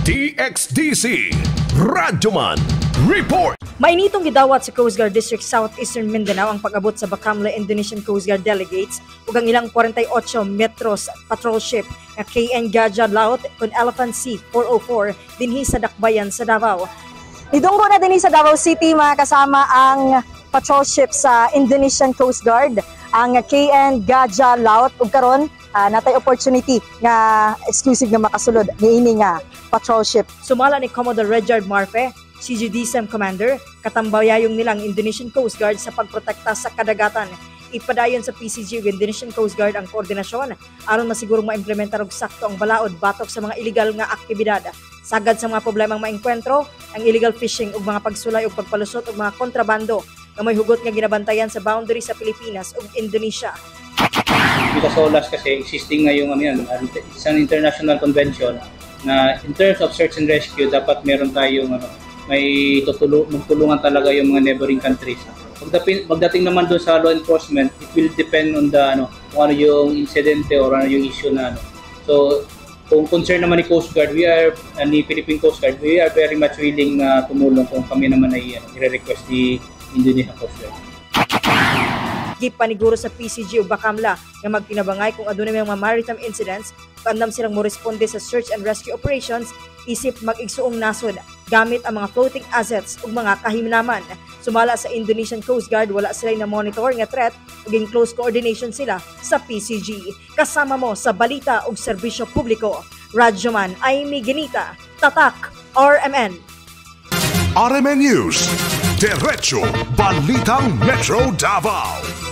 DXDC Radyoman Report. Mainitong gidawat sa Coast Guard District Southeastern Mindanao ang pag-abot sa Bacamla Indonesian Coast Guard delegates ug ang ilang 48 metros patrol ship nga KN Gajah Laut kun Elephant Sea 404 dinhi sa Dakbayan sa Davao. Idunggo na dinhi sa Davao City mga kasama ang patrol ship sa Indonesian Coast Guard, ang KN Gajah Laut ug karon natay opportunity nga exclusive nga makasulod niini nga patrol ship. Sumala ni Commodore Redyard Marfe, CGDSM Commander, katambayayong nilang Indonesian Coast Guard sa pagprotekta sa kadagatan. Ipadayon sa PCG ug Indonesian Coast Guard ang koordinasyon aron masigurong maimplementar og sakto ang balaod batok sa mga illegal nga aktibidad. Sagad sa mga problemang maengkwentro, ang illegal fishing ug mga pagsulay ug pagpalusot og mga kontrabando nga may hugot nga ginabantayan sa boundary sa Pilipinas ug Indonesia. Sa SOLAS kasi existing nga yung isang international convention na in terms of search and rescue dapat meron tayong may magtulungan talaga yung mga neighboring countries. Pagdating naman doon sa law enforcement, it will depend on the kung ano yung insidente or ano yung issue na So kung concern naman ni Coast Guard, ni Philippine Coast Guard, we are very much willing na tumulong kung kami naman ay i-request ni Indonesian Coast Guard. Gipaniguro sa PCG ug Bacamla nga magtinabangay kung adunay mga maritime incidents, andam silang mo responde sa search and rescue operations isip mag-igsuong nasod gamit ang mga floating assets ug mga kahimnaman. Sumala sa Indonesian Coast Guard, wala sila na monitor nga threat ug in close coordination sila sa PCG. Kasama mo sa balita ug serbisyo publiko, Radyoman Aimee Ginita, Tatak RMN. RMN News, Diretso Balitang Metro Davao.